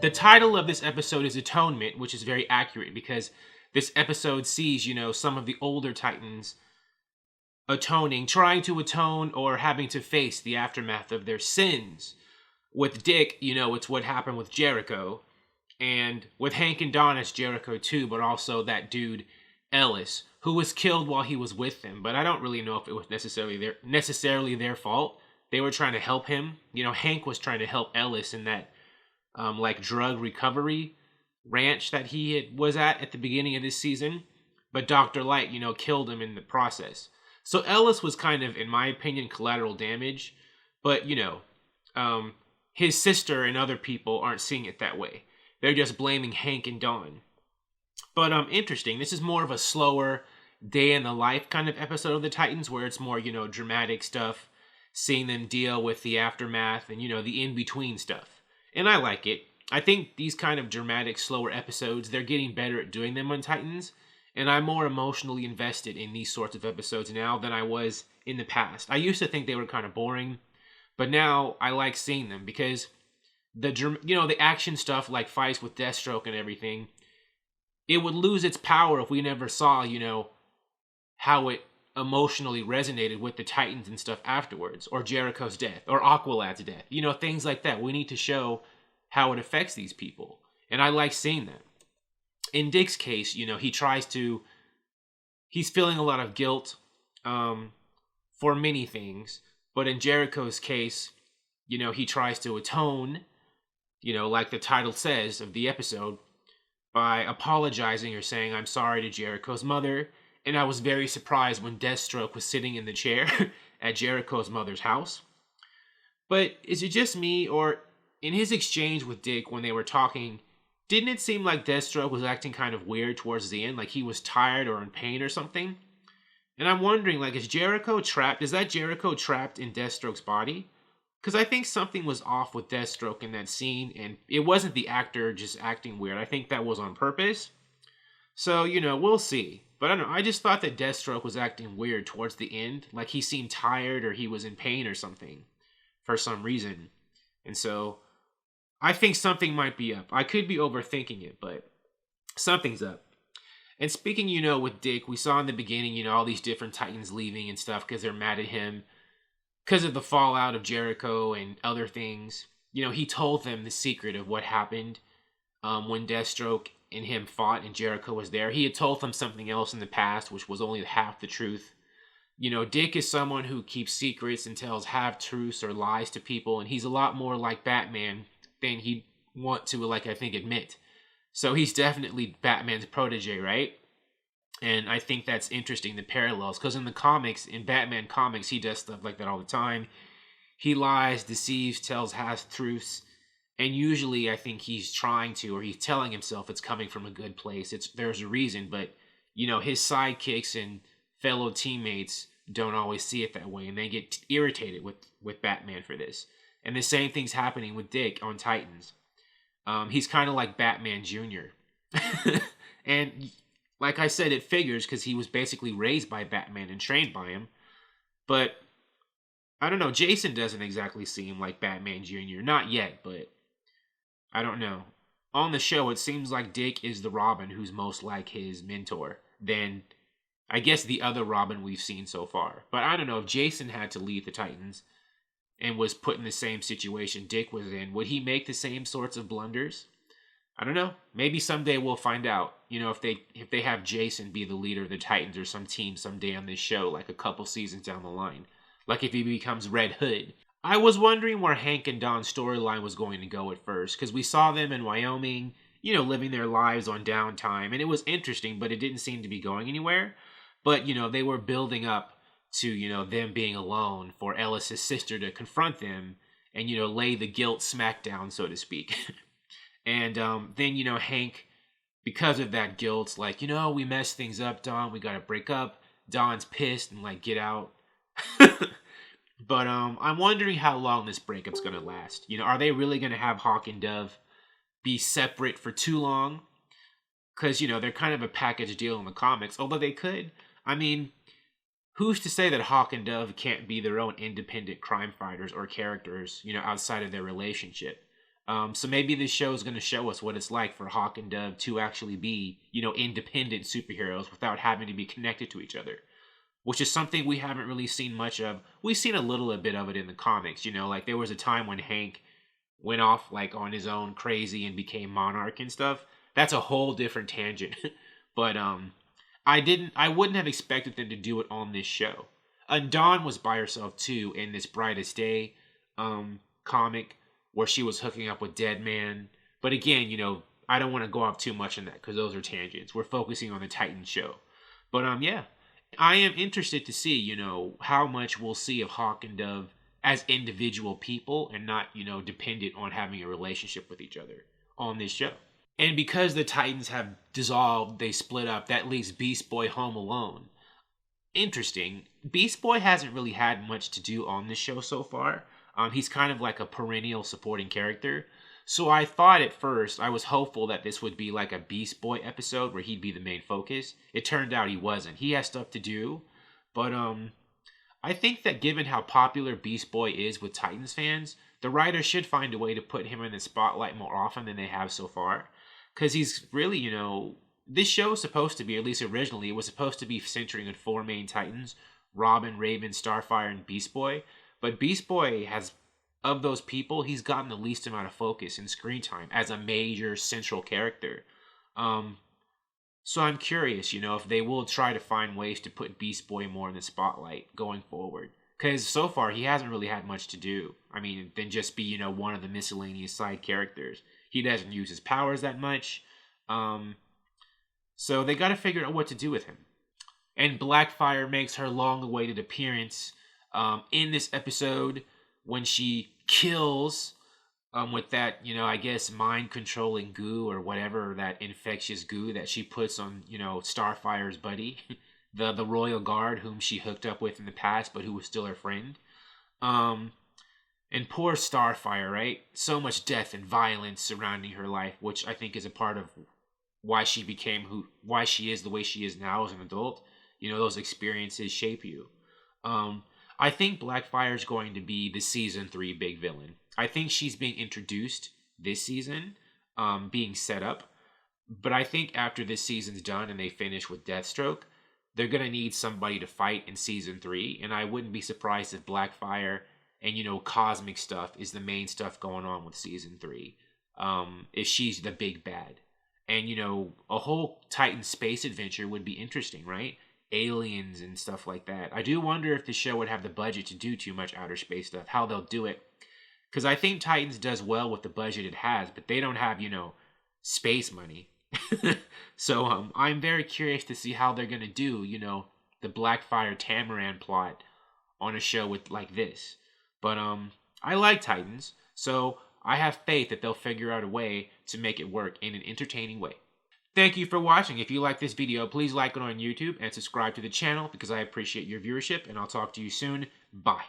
The title of this episode is Atonement, which is very accurate because this episode sees, some of the older Titans atoning, trying to atone, or having to face the aftermath of their sins. With Dick, it's what happened with Jericho. And with Hank and Don, it's Jericho too, but also that dude, Ellis, who was killed while he was with them. But I don't really know if it was necessarily their fault. They were trying to help him. Hank was trying to help Ellis in that drug recovery ranch that was at the beginning of this season. But Dr. Light, killed him in the process. So Ellis was kind of, in my opinion, collateral damage. But, his sister and other people aren't seeing it that way. They're just blaming Hank and Dawn. But interesting. This is more of a slower day in the life kind of episode of the Titans, where it's more, dramatic stuff, seeing them deal with the aftermath and, the in-between stuff. And I like it. I think these kind of dramatic, slower episodes, they're getting better at doing them on Titans. And I'm more emotionally invested in these sorts of episodes now than I was in the past. I used to think they were kind of boring, but now I like seeing them because the action stuff like fights with Deathstroke and everything, it would lose its power if we never saw, how it emotionally resonated with the Titans and stuff afterwards, or Jericho's death, or Aqualad's death, things like that. We need to show how it affects these people, and I like seeing that. In Dick's case, he's feeling a lot of guilt for many things, but in Jericho's case, he tries to atone, like the title says of the episode, by apologizing or saying, "I'm sorry" to Jericho's mother. And I was very surprised when Deathstroke was sitting in the chair at Jericho's mother's house. But is it just me, or in his exchange with Dick when they were talking, didn't it seem like Deathstroke was acting kind of weird towards the end, like he was tired or in pain or something? And I'm wondering, is Jericho trapped? Is that Jericho trapped in Deathstroke's body? Because I think something was off with Deathstroke in that scene, and it wasn't the actor just acting weird. I think that was on purpose. So, we'll see. But I don't know, I just thought that Deathstroke was acting weird towards the end. Like he seemed tired or he was in pain or something for some reason. And so I think something might be up. I could be overthinking it, but something's up. And speaking, with Dick, we saw in the beginning, all these different Titans leaving and stuff because they're mad at him because of the fallout of Jericho and other things. He told them the secret of what happened when Deathstroke and him fought and Jericho was there. He had told them something else in the past, which was only half the truth. Dick is someone who keeps secrets and tells half-truths or lies to people, and he's a lot more like Batman than he'd want to, I think, admit. So he's definitely Batman's protege, right? And I think that's interesting, the parallels, because in the comics, in Batman comics, he does stuff like that all the time. He lies, deceives, tells half-truths, and usually I think he's trying to, or he's telling himself it's coming from a good place. There's a reason, but, his sidekicks and fellow teammates don't always see it that way, and they get irritated with Batman for this. And the same thing's happening with Dick on Titans. He's kind of like Batman Jr. And like I said, it figures because he was basically raised by Batman and trained by him. But I don't know, Jason doesn't exactly seem like Batman Jr. Not yet, but I don't know. On the show, it seems like Dick is the Robin who's most like his mentor than, I guess, the other Robin we've seen so far. But I don't know, if Jason had to leave the Titans and was put in the same situation Dick was in, would he make the same sorts of blunders? I don't know. Maybe someday we'll find out. If they have Jason be the leader of the Titans or some team someday on this show, like a couple seasons down the line. Like if he becomes Red Hood. I was wondering where Hank and Don's storyline was going to go at first, because we saw them in Wyoming, living their lives on downtime, and it was interesting, but it didn't seem to be going anywhere. But, they were building up to, them being alone for Ellis' sister to confront them and, lay the guilt smack down, so to speak. And then, Hank, because of that guilt, we messed things up, Don, we gotta break up. Don's pissed and, get out. But I'm wondering how long this breakup's gonna last. Are they really gonna have Hawk and Dove be separate for too long? Because, they're kind of a package deal in the comics, although they could. I mean, who's to say that Hawk and Dove can't be their own independent crime fighters or characters, outside of their relationship? So maybe this show is going to show us what it's like for Hawk and Dove to actually be, independent superheroes without having to be connected to each other, which is something we haven't really seen much of. We've seen a little bit of it in the comics, like there was a time when Hank went off like on his own crazy and became Monarch and stuff. That's a whole different tangent. But I wouldn't have expected them to do it on this show. And Dawn was by herself too in this Brightest Day comic where she was hooking up with Deadman. But again, I don't want to go off too much on that because those are tangents. We're focusing on the Titan show. But yeah, I am interested to see, how much we'll see of Hawk and Dove as individual people and not, dependent on having a relationship with each other on this show. And because the Titans have dissolved, they split up, that leaves Beast Boy home alone. Interesting. Beast Boy hasn't really had much to do on this show so far. He's kind of like a perennial supporting character. So I thought at first, I was hopeful that this would be like a Beast Boy episode where he'd be the main focus. It turned out he wasn't. He has stuff to do. But I think that given how popular Beast Boy is with Titans fans, the writers should find a way to put him in the spotlight more often than they have so far. Because he's really, this show is supposed to be, at least originally, it was supposed to be centering on 4 main Titans: Robin, Raven, Starfire, and Beast Boy. But Beast Boy has, of those people, he's gotten the least amount of focus and screen time as a major central character. So I'm curious, if they will try to find ways to put Beast Boy more in the spotlight going forward. Because so far, he hasn't really had much to do. I mean, than just be, one of the miscellaneous side characters. He doesn't use his powers that much. So they got to figure out what to do with him. And Blackfire makes her long-awaited appearance in this episode when she kills with that, I guess, mind-controlling goo or whatever, that infectious goo that she puts on, Starfire's buddy, the Royal Guard whom she hooked up with in the past, but who was still her friend. And poor Starfire, right? So much death and violence surrounding her life, which I think is a part of why she why she is the way she is now as an adult. Those experiences shape you. I think Blackfire is going to be the season 3 big villain. I think she's being introduced this season, being set up. But I think after this season's done and they finish with Deathstroke, they're going to need somebody to fight in season 3. And I wouldn't be surprised if Blackfire and, cosmic stuff is the main stuff going on with season 3. If she's the big bad. And, a whole Titan space adventure would be interesting, right? Aliens and stuff like that. I do wonder if the show would have the budget to do too much outer space stuff, how they'll do it. Because I think Titans does well with the budget it has, but they don't have, space money. So I'm very curious to see how they're going to do, the Blackfire Tamaran plot on a show with like this. But I like Titans, so I have faith that they'll figure out a way to make it work in an entertaining way. Thank you for watching. If you like this video, please like it on YouTube and subscribe to the channel because I appreciate your viewership, and I'll talk to you soon. Bye.